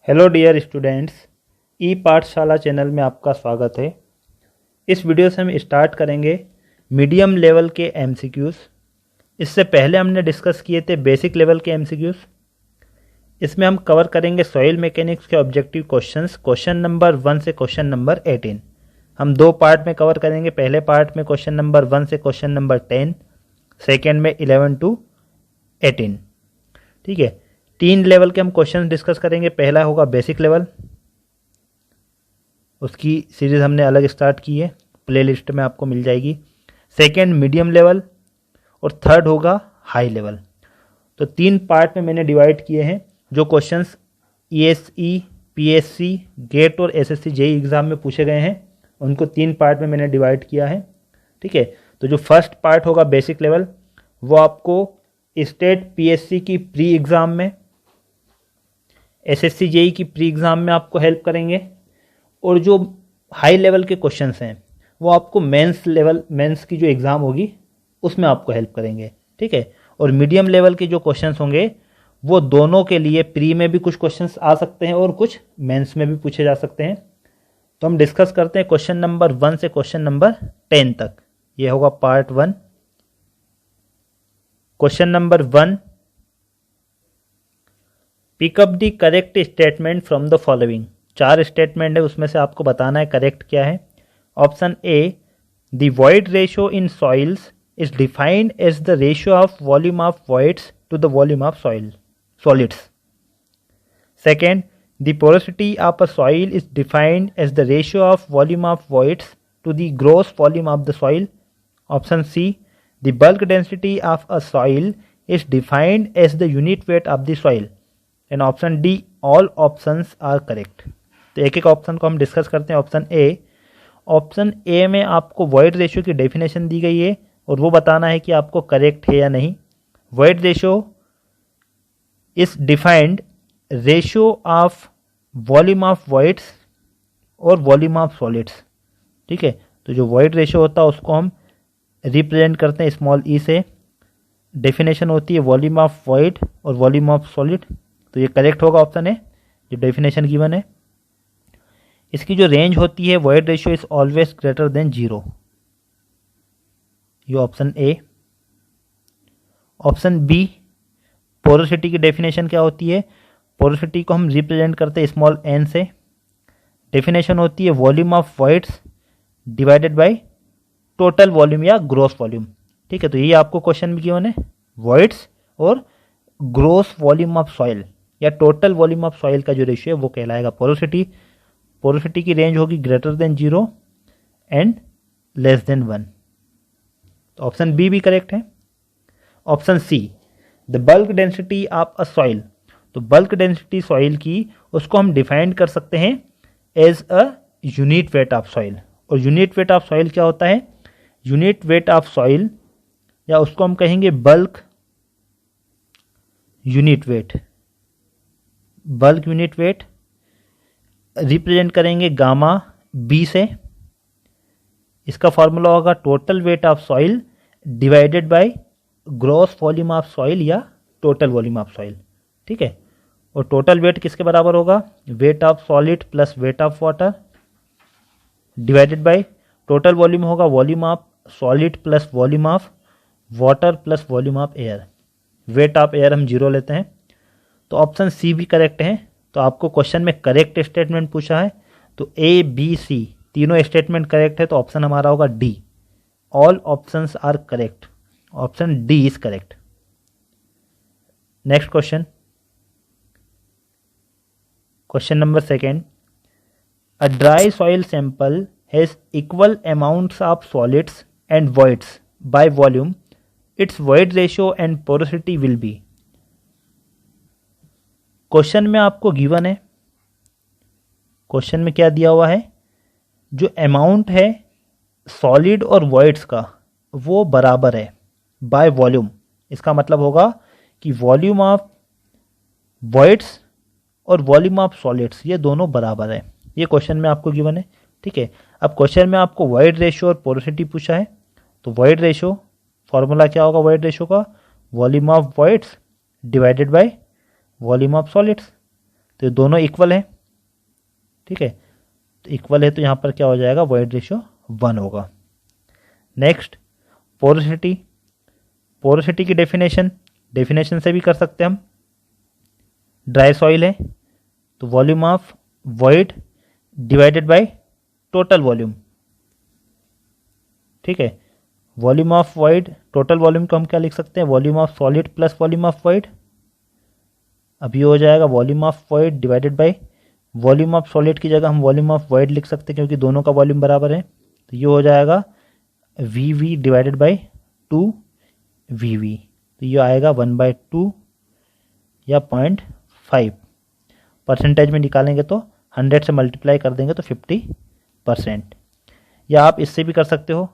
Hello dear students, ई पाठशाला channel में आपका स्वागत है। इस वीडियो से हम स्टार्ट करेंगे मीडियम लेवल के एमसीक्यूज़। इससे पहले हमने डिस्कस किए थे बेसिक लेवल के एमसीक्यूज़। इसमें हम कवर करेंगे सॉइल मैकेनिक्स के ऑब्जेक्टिव क्वेश्चंस, क्वेश्चन नंबर 1 से क्वेश्चन नंबर 18। हम दो पार्ट में कवर करेंगे। पहले पार्ट में क्वेश्चन नंबर 1 से क्वेश्चन नंबर 10, सेकेंड में 11 टू 18। ठीक है, 3 लेवल के हम क्वेश्चन डिस्कस करेंगे। पहला होगा बेसिक लेवल, उसकी सीरीज़ हमने अलग स्टार्ट की है, प्लेलिस्ट में आपको मिल जाएगी। सेकेंड मीडियम लेवल और थर्ड होगा हाई लेवल। तो 3 पार्ट में मैंने डिवाइड किए हैं। जो क्वेश्चंस ईएसई, पीएससी, गेट और एसएससी जेई एग्ज़ाम में पूछे गए हैं उनको 3 पार्ट में मैंने डिवाइड किया है। ठीक है, तो जो फर्स्ट पार्ट होगा बेसिक लेवल वो आपको स्टेट पीएससी की प्री एग्ज़ाम में, एसएससी जेई की प्री एग्ज़ाम में आपको हेल्प करेंगे। और जो हाई लेवल के क्वेश्चंस हैं वो आपको मेंस की जो एग्ज़ाम होगी उसमें आपको हेल्प करेंगे। ठीक है, और मीडियम लेवल के जो क्वेश्चंस होंगे वो दोनों के लिए प्री में भी कुछ क्वेश्चंस आ सकते हैं और कुछ मेंस में भी पूछे जा सकते हैं। तो हम डिस्कस करते हैं क्वेश्चन नंबर 1 से क्वेश्चन नंबर 10 तक। ये होगा part 1। Question number 1, pick up the correct statement from the following. 4 statement है, उसमें से आपको बताना है करेक्ट क्या है। Option A, the void ratio in soils is defined as the ratio of volume of voids to the volume of solids. Second, the porosity of a soil is defined as the ratio of volume of voids to the gross volume of the soil. Option C, the bulk density of a soil is defined as the unit weight of the soil. And option D, all options are correct. तो एक एक option को हम discuss करते हैं। Option A में आपको void ratio की डेफिनेशन दी गई है और वो बताना है कि आपको करेक्ट है या नहीं। Void ratio is defined ratio of volume of voids और वॉल्यूम ऑफ सॉलिड्स। ठीक है, तो जो वॉइड रेशियो होता है उसको हम रिप्रेजेंट करते हैं स्मॉल ई से। डेफिनेशन होती है वॉल्यूम ऑफ वॉइड और वॉल्यूम ऑफ सॉलिड। तो ये करेक्ट होगा ऑप्शन है, जो डेफिनेशन गिवन है। इसकी जो रेंज होती है void ratio is always greater than 0। ये option A. Option B, porosity की डेफिनेशन क्या होती है? पोरोसिटी को हम रिप्रेजेंट करते हैं स्मॉल एन से। डेफिनेशन होती है volume of voids divided by total volume या ग्रॉस वॉल्यूम। ठीक है, तो ये आपको क्वेश्चन में गिवन है, वॉइड्स और ग्रॉस वॉल्यूम ऑफ सॉइल या टोटल वॉल्यूम ऑफ सॉइल का जो रेशियो है वो कहलाएगा पोरोसिटी। पोरोसिटी की रेंज होगी greater than 0 and less than 1। तो ऑप्शन बी भी करेक्ट है। Option C, the bulk density of a soil. तो बल्क डेंसिटी सॉइल की उसको हम डिफाइन कर सकते हैं as a unit weight of soil. और यूनिट वेट ऑफ सॉइल क्या होता है? यूनिट वेट ऑफ सॉइल या उसको हम कहेंगे bulk unit weight. Bulk unit weight represent करेंगे गामा बी से। इसका फॉर्मूला होगा total weight of soil divided by gross volume of soil या टोटल वॉल्यूम ऑफ सॉइल। ठीक है, और टोटल वेट किसके बराबर होगा? Weight of solid plus weight of water divided by total volume होगा volume of solid plus volume of water plus volume of air. Weight of air हम 0 लेते हैं। तो ऑप्शन सी भी करेक्ट है। तो आपको क्वेश्चन में करेक्ट स्टेटमेंट पूछा है, तो ए बी सी तीनों स्टेटमेंट करेक्ट है। तो ऑप्शन हमारा होगा D, all options are correct. Option D is correct. Next question, question number 2, a dry soil sample has equal amounts of solids and voids by volume, its void ratio and porosity will be. Question में आपको given है, question में क्या दिया हुआ है? जो amount है सॉलिड और वॉइड्स का वो बराबर है बाय वॉल्यूम। इसका मतलब होगा कि वॉल्यूम ऑफ वॉइड्स और वॉल्यूम ऑफ सॉलिड्स ये दोनों बराबर है। ये क्वेश्चन में आपको गिवन है। ठीक है, अब क्वेश्चन में आपको वॉइड रेशियो और पोरोसिटी पूछा है। तो वॉइड रेशियो फॉर्मूला क्या होगा वॉइड रेशियो का? Volume of voids divided by volume of solids. तो ये दोनों इक्वल है, ठीक है, तो इक्वल है तो यहाँ पर क्या हो जाएगा, वॉइड रेशियो 1 होगा। नेक्स्ट पोरोसिटी, पोरोसिटी की डेफिनेशन से भी कर सकते हैं हम। ड्राई सॉइल है तो volume of void divided by total volume, ठीक है, volume of void, total volume को हम क्या लिख सकते हैं, volume of solid plus volume of void. अब ये हो जाएगा volume of void divided by volume of solid की जगह हम वॉल्यूम ऑफ वॉइड लिख सकते हैं क्योंकि दोनों का वॉल्यूम बराबर है, तो ये हो जाएगा वी डिवाइडेड बाई 2 वी, तो ये आएगा 1/2 या 0.5। परसेंटेज में निकालेंगे तो 100 से मल्टीप्लाई कर देंगे तो 50%। या आप इससे भी कर सकते हो,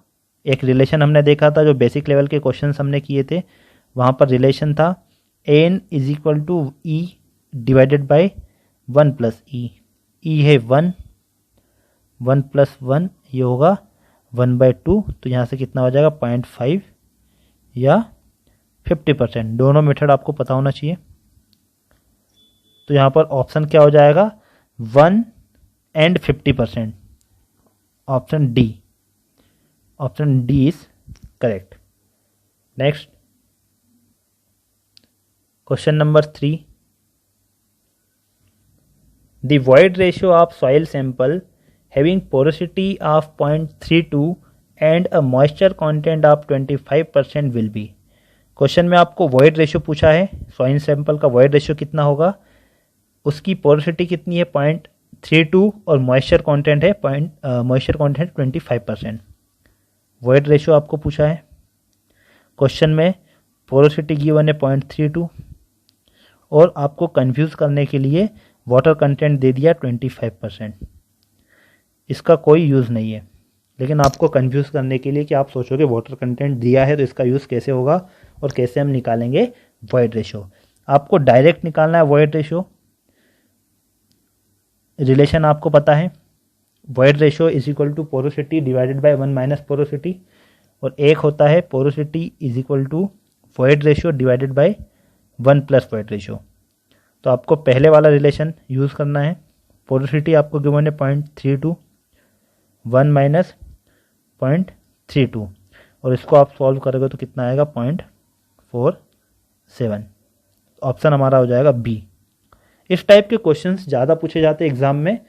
एक रिलेशन हमने देखा था जो बेसिक लेवल के क्वेश्चंस हमने किए थे, वहाँ पर रिलेशन था n is equal to E divided by 1 plus e, e है 1, 1 प्लस 1 ये होगा 1/2, तो यहाँ से कितना हो जाएगा 0.5 या 50%। दोनों मेथड आपको पता होना चाहिए। तो यहाँ पर ऑप्शन क्या हो जाएगा 1 and 50%, option D, option D is correct. Next question number 3, the void ratio of soil sample having porosity of 0.32 and a moisture content of 25% will be। Question में आपको void ratio पूछा है, सॉइल सैंपल का void ratio कितना होगा, उसकी porosity कितनी है 0.32 और मॉइस्चर कंटेंट है मॉइस्चर कंटेंट 25%। void ratio आपको पूछा है, क्वेश्चन में पोरोसिटी गिवन है 0.32 और आपको कंफ्यूज करने के लिए वाटर कंटेंट दे दिया 25%। इसका कोई यूज़ नहीं है, लेकिन आपको कंफ्यूज करने के लिए कि आप सोचोगे वाटर कंटेंट दिया है तो इसका यूज़ कैसे होगा और कैसे हम निकालेंगे वॉइड रेशो। आपको डायरेक्ट निकालना है वॉइड रेशो, रिलेशन आपको पता है, void ratio is equal to porosity divided by 1 minus porosity, और एक होता है porosity is equal to void ratio divided by 1 plus void ratio. तो आपको पहले वाला रिलेशन यूज़ करना है, पोरोसिटी आपको गिवन है 0.32, 1 माइनस 0.32, और इसको आप सॉल्व करोगे तो कितना आएगा 0.47। ऑप्शन हमारा हो जाएगा बी। इस टाइप के क्वेश्चंस ज़्यादा पूछे जाते हैं एग्जाम में,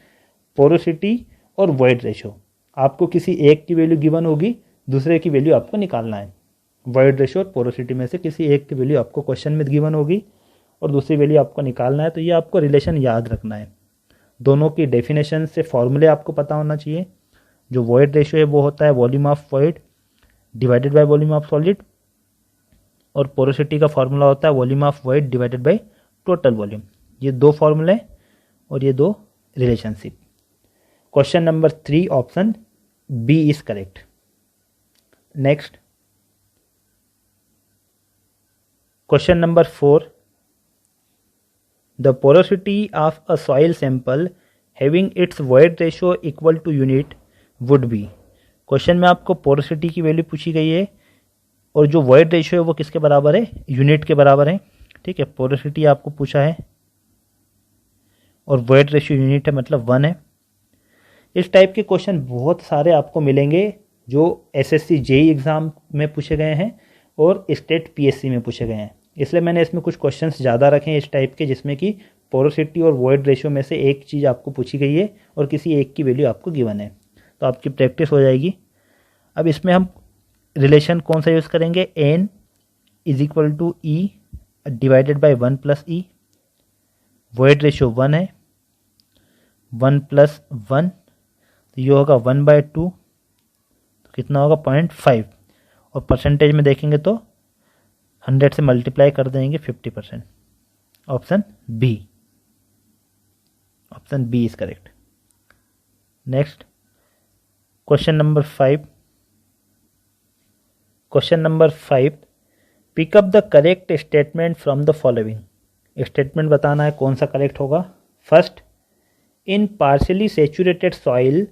पोरोसिटी और वॉइड रेशो। आपको किसी एक की वैल्यू गिवन होगी, दूसरे की वैल्यू आपको निकालना है। वॉइड रेशो और पोरोसिटी में से किसी एक की वैल्यू आपको क्वेश्चन में गिवन होगी और दूसरी वैल्यू आपको निकालना है, तो ये आपको रिलेशन याद रखना है। दोनों की डेफिनेशन से फॉर्मूले आपको पता होना चाहिए। जो वॉइड रेशो है वो होता है volume of void divided by volume of solid, और पोरोसिटी का फॉर्मूला होता है volume of void divided by total volume. ये दो फॉर्मूले और ये दो relationship. Question number 3 option B is correct. Next question number 4, the porosity of a soil sample having its void ratio equal to unit would be। Question में आपको porosity की value पूछी गई है और जो void रेशियो है वो किसके बराबर है, यूनिट के बराबर है, ठीक है। पोरोसिटी आपको पूछा है और void रेशियो यूनिट है, मतलब 1 है। इस टाइप के क्वेश्चन बहुत सारे आपको मिलेंगे जो एसएससी जेईई एग्ज़ाम में पूछे गए हैं और स्टेट पीएससी में पूछे गए हैं, इसलिए मैंने इसमें कुछ क्वेश्चंस ज़्यादा रखे हैं इस टाइप के, जिसमें कि पोरोसिटी और वॉइड रेशियो में से एक चीज़ आपको पूछी गई है और किसी एक की वैल्यू आपको गिवन है, तो आपकी प्रैक्टिस हो जाएगी। अब इसमें हम रिलेशन कौन सा यूज़ करेंगे, N is equal to E divided by 1 plus E, void ratio 1 है, 1 प्लस 1 तो ये होगा 1/2, तो कितना होगा 0.5, और परसेंटेज में देखेंगे तो 100 से मल्टीप्लाई कर देंगे 50%। Option B, option B is correct. Next question number 5, question number 5, pick up the correct statement from the following. Statement बताना है कौन सा करेक्ट होगा। First, in partially saturated soil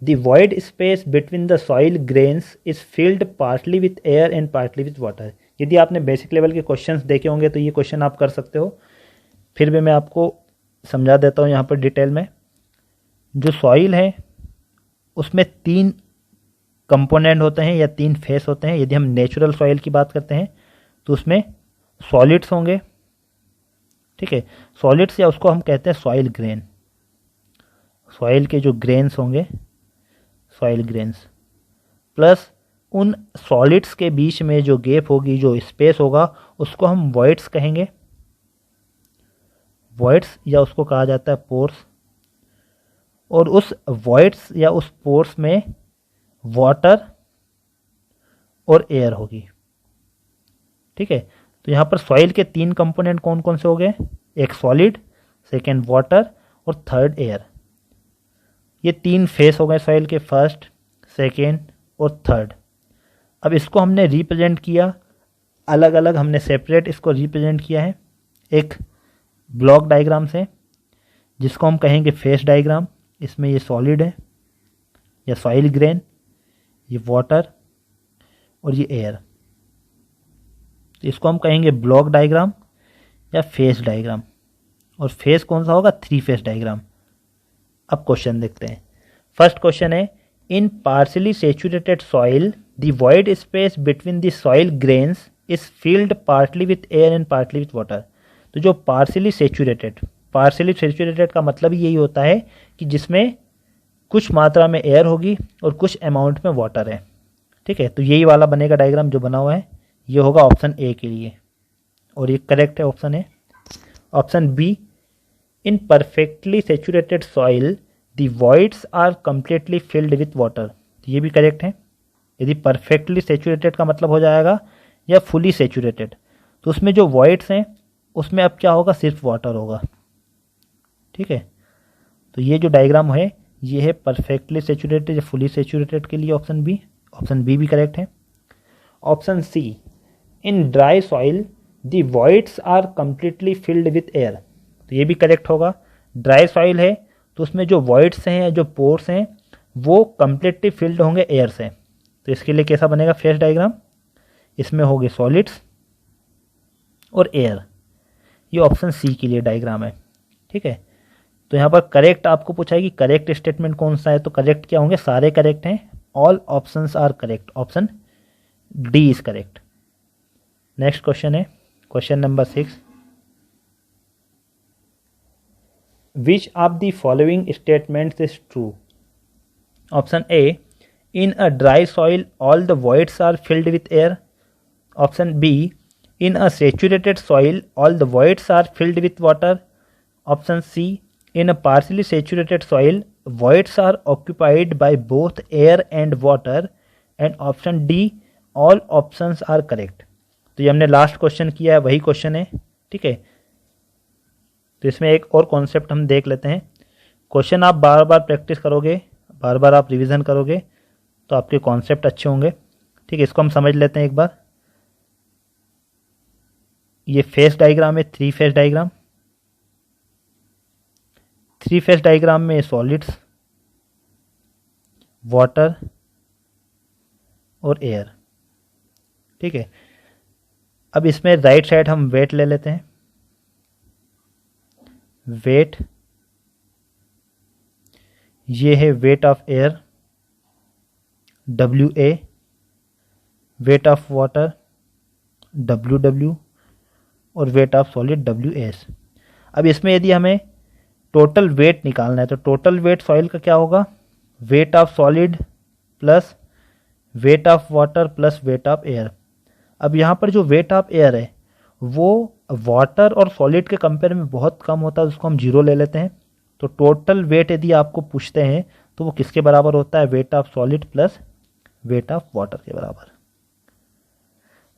the void space between the soil grains is filled partly with air and partly with water. यदि आपने basic level के questions देखे होंगे तो ये क्वेश्चन आप कर सकते हो, फिर भी मैं आपको समझा देता हूँ यहाँ पर डिटेल में। जो सॉइल है उसमें 3 कंपोनेंट होते हैं या 3 फेस होते हैं। यदि हम नेचुरल सॉइल की बात करते हैं तो उसमें सॉलिड्स होंगे, ठीक है। सॉलिड्स या उसको हम कहते हैं सॉइल ग्रेन। सॉइल के जो ग्रेन्स होंगे, सॉइल ग्रेन्स, प्लस उन सॉलिड्स के बीच में जो गैप होगी, जो स्पेस होगा, उसको हम वॉइड्स कहेंगे। वॉइड्स या उसको कहा जाता है पोर्स। और उस वॉइड्स या उस पोर्स में वाटर और एयर होगी, ठीक है। तो यहाँ पर सॉइल के 3 कंपोनेंट कौन कौन से हो गए? एक सॉलिड, सेकेंड वाटर और थर्ड एयर। ये 3 फेस हो गए सॉइल के, फर्स्ट, सेकेंड और थर्ड। अब इसको हमने रिप्रेजेंट किया अलग अलग, हमने सेपरेट इसको रिप्रेजेंट किया है एक ब्लॉक डायग्राम से, जिसको हम कहेंगे फेस डायग्राम। इसमें ये सॉलिड है या सॉइल ग्रेन, ये वाटर और ये एयर। तो इसको हम कहेंगे ब्लॉक डायग्राम या फेस डायग्राम। और फेस कौन सा होगा? 3 फेस डायग्राम। अब क्वेश्चन देखते हैं। फर्स्ट क्वेश्चन है, in partially saturated soil the void space between the soil grains is filled partly with air and partly with water. तो जो पार्शियली सैचुरेटेड का मतलब यही होता है कि जिसमें कुछ मात्रा में एयर होगी और कुछ अमाउंट में वाटर है, ठीक है। तो यही वाला बनेगा डायग्राम जो बना हुआ है, ये होगा ऑप्शन ए के लिए, और ये करेक्ट है option A. Option B, in perfectly saturated soil the voids are completely filled with water. ये भी करेक्ट है। यदि परफेक्टली सैचुरेटेड का मतलब हो जाएगा या फुली सैचुरेटेड, तो उसमें जो वॉइड्स हैं उसमें अब क्या होगा? सिर्फ वाटर होगा, ठीक है। तो ये जो डायग्राम है ये है परफेक्टली सैचुरेटेड या फुली सैचुरेटेड के लिए ऑप्शन बी। ऑप्शन बी भी करेक्ट है। Option C, in dry soil the voids are completely filled with air. तो ये भी करेक्ट होगा। ड्राई सॉइल है तो उसमें जो वॉइड्स हैं या जो पोर्स हैं वो कंप्लीटली फिल्ड होंगे एयर से। तो इसके लिए कैसा बनेगा फेस डायग्राम? इसमें होंगे सॉलिड्स और एयर। ये ऑप्शन सी के लिए डायग्राम है, ठीक है। तो यहाँ पर करेक्ट आपको पूछा है कि करेक्ट स्टेटमेंट कौन सा है, तो करेक्ट क्या होंगे? सारे करेक्ट हैं, all options are correct. Option D is correct. Next question है question number 6, which of the following statements is true? Option A, in a dry soil all the voids are filled with air. Option B, in a saturated soil all the voids are filled with water. Option C, in a partially saturated soil voids are occupied by both air and water. And option D, all options are correct. तो ये हमने last question किया है, वही question है, ठीक है। तो इसमें एक और कॉन्सेप्ट हम देख लेते हैं। क्वेश्चन आप बार बार प्रैक्टिस करोगे, बार बार आप रिवीजन करोगे तो आपके कॉन्सेप्ट अच्छे होंगे, ठीक है। इसको हम समझ लेते हैं एक बार। ये फेस डायग्राम है, 3 फेस डायग्राम। 3 फेस डायग्राम में सॉलिड्स, वाटर और एयर, ठीक है। अब इसमें राइट साइड हम वेट ले लेते हैं। वेट, ये है wait of air WA, wait of water WW और वेट ऑफ सॉलिड WS। अब इसमें यदि हमें टोटल वेट निकालना है तो टोटल वेट सॉइल का क्या होगा? Weight of solid plus weight of water plus weight of air. अब यहाँ पर जो वेट ऑफ एयर है वो वाटर और सॉलिड के कंपेयर में बहुत कम होता है, उसको हम 0 ले लेते हैं। तो टोटल वेट यदि आपको पूछते हैं तो वो किसके बराबर होता है? Wait of solid plus weight of water के बराबर।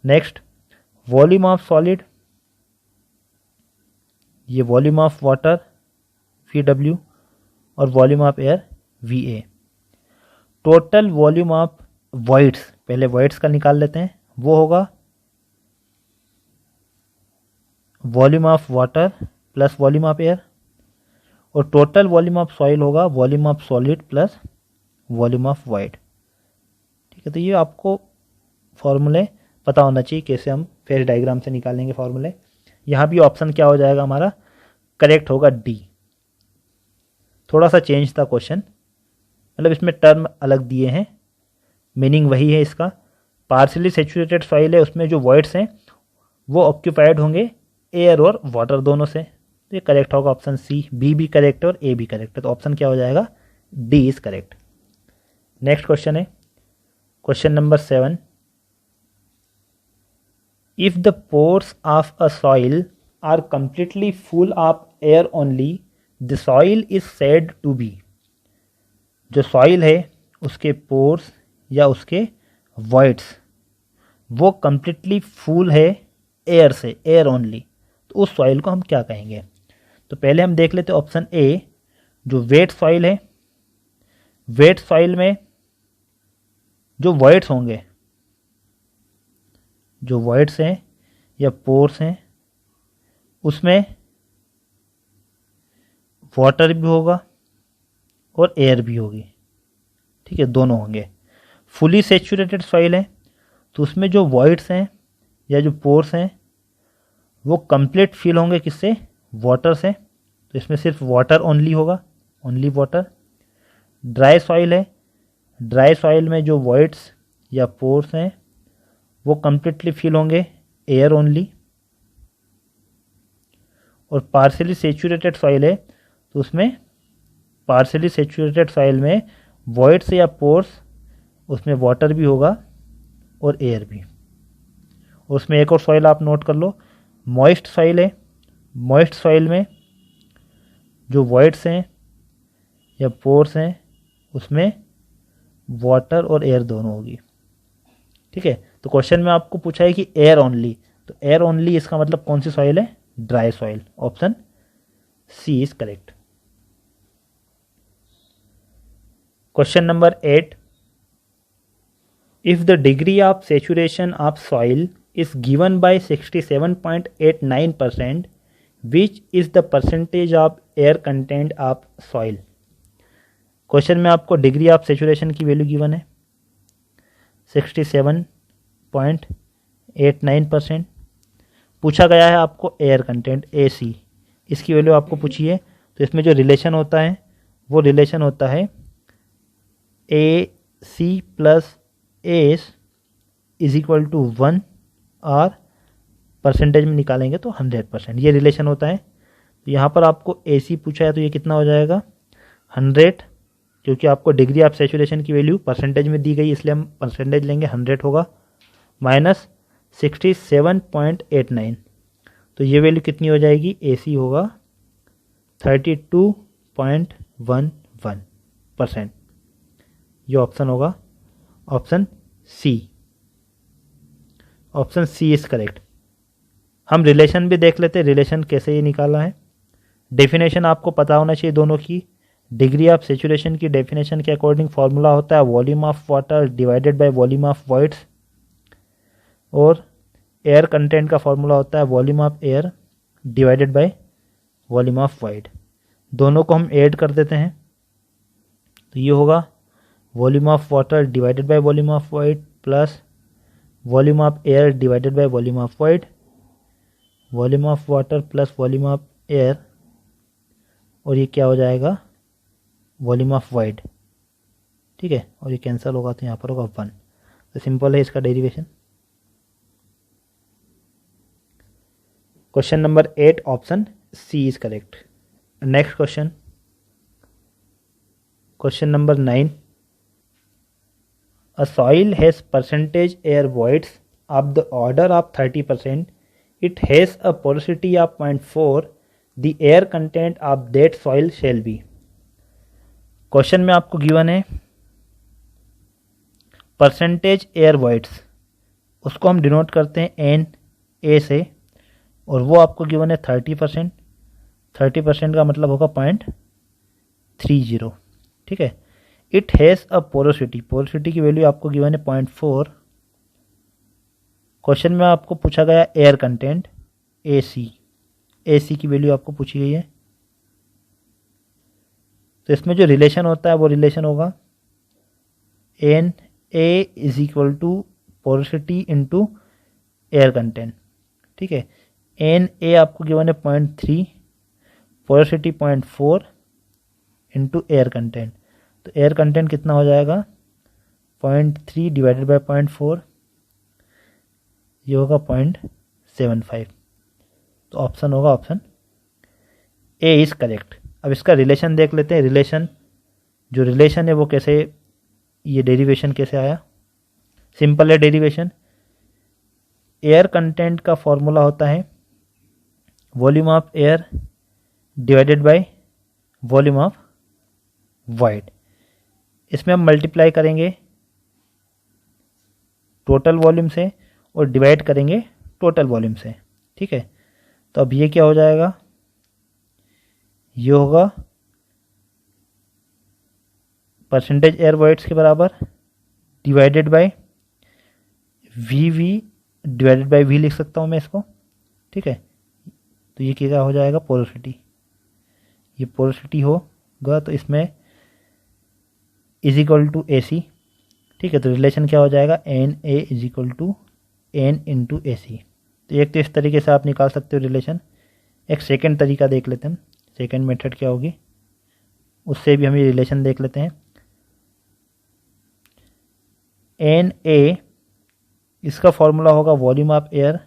नेक्स्ट, वॉल्यूम ऑफ सॉलिड, ये वॉल्यूम ऑफ वाटर VW और volume of air VA। Total volume of voids, पहले वॉइड्स का निकाल लेते हैं, वो होगा volume of water plus volume of air. और टोटल वॉल्यूम ऑफ सॉइल होगा volume of solid plus volume of void, ठीक है। तो ये आपको फॉर्मूले पता होना चाहिए कैसे हम फेस डायग्राम से निकालेंगे फॉर्मूले। यहाँ भी ऑप्शन क्या हो जाएगा हमारा? करेक्ट होगा डी, थोड़ा सा चेंज था क्वेश्चन, मतलब इसमें टर्म अलग दिए हैं, मीनिंग वही है इसका। पार्शियली सेचुरेटेड सॉइल है, उसमें जो वॉइड्स हैं वो ऑक्यूपाइड होंगे एयर और वाटर दोनों से। तो ये करेक्ट होगा ऑप्शन सी। बी भी करेक्ट है और ए भी करेक्ट है, तो ऑप्शन क्या हो जाएगा, D is correct. Next question है question number 7। If the pores of a soil are completely full of air only the soil is said to be. जो सॉइल है उसके पोर्स या उसके वॉइड्स वो कंप्लीटली फुल है एयर से, air only, तो उस सॉइल को हम क्या कहेंगे। तो पहले हम देख लेते ऑप्शन ए, जो वेट सॉइल है, वेट सॉइल में जो वॉइड्स होंगे, जो वॉइड्स हैं या पोर्स हैं, उसमें वाटर भी होगा और एयर भी होगी, ठीक है, दोनों होंगे। फुली सेचुरेटेड सॉइल है तो उसमें जो वॉइड्स हैं या जो पोर्स हैं वो कंप्लीट फिल होंगे किससे, वाटर से, तो इसमें सिर्फ वाटर ओनली होगा, ओनली वाटर। ड्राई सॉइल है, ड्राई सॉइल में जो वॉइड्स या पोर्स हैं वो कंप्लीटली फिल होंगे एयर ओनली। और पार्शियली सेचुरेटेड सॉइल है तो उसमें पार्शियली सेचुरेटेड सॉइल में वॉइड्स या पोर्स, उसमें वाटर भी होगा और एयर भी। उसमें एक और सॉइल आप नोट कर लो, मॉइस्ट सॉइल है, मॉइस्ट सॉइल में जो वॉइड्स हैं या पोर्स हैं उसमें वाटर और एयर दोनों होगी, ठीक है। तो क्वेश्चन में आपको पूछा है कि एयर ओनली, तो एयर ओनली इसका मतलब कौन सी सॉइल है, dry soil. Option C is correct. Question number 8। If the degree of saturation of soil is given by 67.89%, which is the percentage of air content of soil। Question में आपको degree of saturation की value given है 67.89%। पूछा गया है आपको air content AC, इसकी value आपको पूछी है। तो इसमें जो रिलेशन होता है वो रिलेशन होता है AC plus AS is equal to 1 और परसेंटेज में निकालेंगे तो 100%, ये रिलेशन होता है। तो यहाँ पर आपको AC पूछा है तो ये कितना हो जाएगा 100, क्योंकि आपको डिग्री ऑफ सेचुरेशन की वैल्यू परसेंटेज में दी गई इसलिए हम परसेंटेज लेंगे, 100 होगा माइनस 67.89, तो ये वैल्यू कितनी हो जाएगी, AC होगा 32.11%। ये ऑप्शन होगा option C. Option C is correct. हम रिलेशन भी देख लेते हैं, रिलेशन कैसे ये निकाला है। डेफिनेशन आपको पता होना चाहिए दोनों की। डिग्री ऑफ सेचुरेशन की डेफिनेशन के अकॉर्डिंग फॉर्मूला होता है volume of water divided by volume of voids, और एयर कंटेंट का फॉर्मूला होता है volume of air divided by volume of void. दोनों को हम ऐड कर देते हैं तो ये होगा volume of water divided by volume of void plus volume of air divided by volume of void, volume of water plus volume of air, और ये क्या हो जाएगा वॉल्यूम ऑफ वॉइड, ठीक है, और ये कैंसिल होगा तो यहाँ पर होगा 1। तो सिंपल है इसका derivation. Question number 8 option C is correct. Next question, question number 9। A soil has percentage air voids of the order of 30%. It has a porosity of 0.4. The air content of that soil shall be। Question में आपको given है percentage air voids, उसको हम denote करते हैं NA से, और वो आपको गिवन है 30%। 30% का मतलब होगा 0.30, ठीक है। It has a porosity, porosity की वैल्यू आपको गिवन है 0.4। क्वेश्चन में आपको पूछा गया एयर कंटेंट AC, AC की वैल्यू आपको पूछी गई है। तो इसमें जो रिलेशन होता है वो रिलेशन होगा NA is equal to porosity into air content, ठीक है। NA आपको गिवन है 0.3, पोरोसिटी 0.4, इंटू एयर कंटेंट। तो एयर कंटेंट कितना हो जाएगा 0.3 डिवाइडेड बाई 0.4, ये होगा 0.75। तो ऑप्शन होगा ऑप्शन ए इज करेक्ट। अब इसका रिलेशन देख लेते हैं। रिलेशन, जो रिलेशन है वो कैसे, ये डेरिवेशन कैसे आया, सिंपल है डेरिवेशन। एयर कंटेंट का फॉर्मूला होता है volume of air divided by volume of void. इसमें हम मल्टीप्लाई करेंगे टोटल वॉल्यूम से और डिवाइड करेंगे टोटल वॉल्यूम से, ठीक है। तो अब ये क्या हो जाएगा, ये होगा परसेंटेज एयर वॉइड्स के बराबर divided by V divided by V लिख सकता हूँ मैं इसको, ठीक है। तो ये क्या हो जाएगा पोरोसिटी, ये पोरोसिटी होगा। तो इसमें is equal to a c, ठीक है। तो रिलेशन क्या हो जाएगा n a is equal to n into a c. तो एक तो इस तरीके से आप निकाल सकते हो रिलेशन। एक सेकेंड तरीका देख लेते हैं हम, सेकेंड मेथड क्या होगी, उससे भी हम ये रिलेशन देख लेते हैं। एन ए, इसका फॉर्मूला होगा volume of air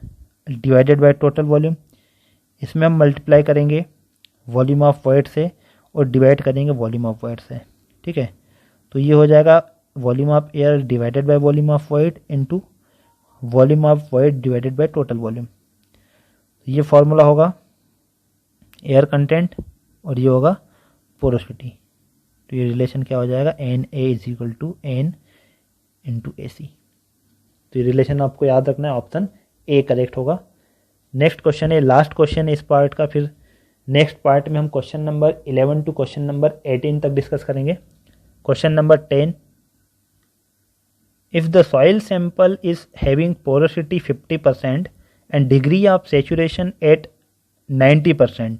divided by total volume. इसमें हम मल्टीप्लाई करेंगे वॉल्यूम ऑफ वॉइड से और डिवाइड करेंगे वॉल्यूम ऑफ वॉइड से, ठीक है। तो ये हो जाएगा volume of air divided by volume of void into volume of void divided by total volume. ये फॉर्मूला होगा एयर कंटेंट और ये होगा पोरोसिटी। तो ये रिलेशन क्या हो जाएगा n a is equal to n into a c. तो ये रिलेशन आपको याद रखना है, ऑप्शन ए करेक्ट होगा। नेक्स्ट क्वेश्चन है, लास्ट क्वेश्चन है इस पार्ट का। फिर नेक्स्ट पार्ट में हम question number 11 to question number 18 तक डिस्कस करेंगे। Question number 10, if the soil sample is having porosity 50% and degree of saturation at 90%,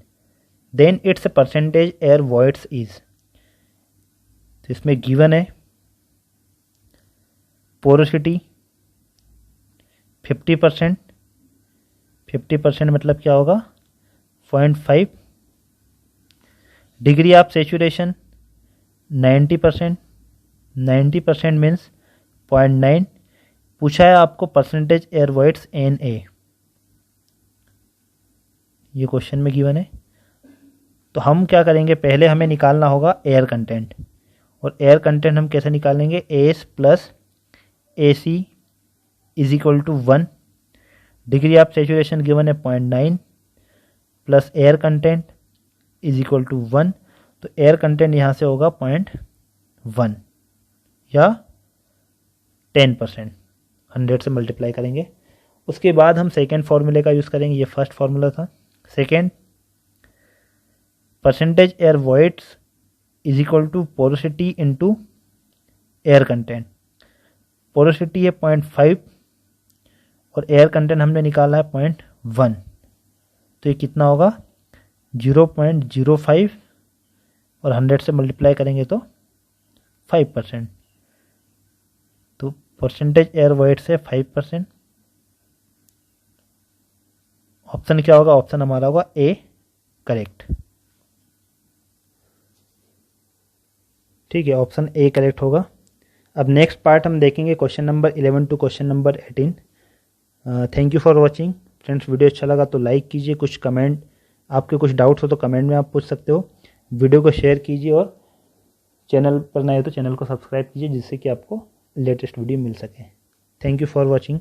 then its percentage air voids is. तो इसमें गिवन है पोरोसिटी 50%, 50% मतलब क्या होगा 0.5, डिग्री ऑफ सैचुरेशन 90%, 90% मीन्स 0.9। पूछा है आपको percentage air voids N A, ये क्वेश्चन में गिवन है। तो हम क्या करेंगे, पहले हमें निकालना होगा एयर कंटेंट। और एयर कंटेंट हम कैसे निकालेंगे, S plus A C is equal to 1, degree of saturation given है 0.9 plus air content is equal to 1। तो एयर कंटेंट यहाँ से होगा 0.1 या 10%, 100 से मल्टीप्लाई करेंगे। उसके बाद हम सेकेंड फार्मूले का यूज़ करेंगे, ये फर्स्ट फार्मूला था। Second, percentage air voids is equal to porosity into air content. Porosity है 0.5 और एयर कंटेंट हमने निकाला है 0.1। तो ये कितना होगा 0.05 और 100 से मल्टीप्लाई करेंगे तो 5%। तो परसेंटेज एयर वॉइड से 5%। ऑप्शन क्या होगा, ऑप्शन हमारा होगा ए करेक्ट, ठीक है। ऑप्शन ए करेक्ट होगा। अब नेक्स्ट पार्ट हम देखेंगे question number 11 to question number 18। Thank you for watching friends. Video अच्छा लगा तो लाइक कीजिए, कुछ कमेंट, आपके कुछ डाउट्स हो तो कमेंट में आप पूछ सकते हो। वीडियो को शेयर कीजिए और चैनल पर नए हो तो चैनल को सब्सक्राइब कीजिए जिससे कि आपको लेटेस्ट वीडियो मिल सके। Thank you for watching.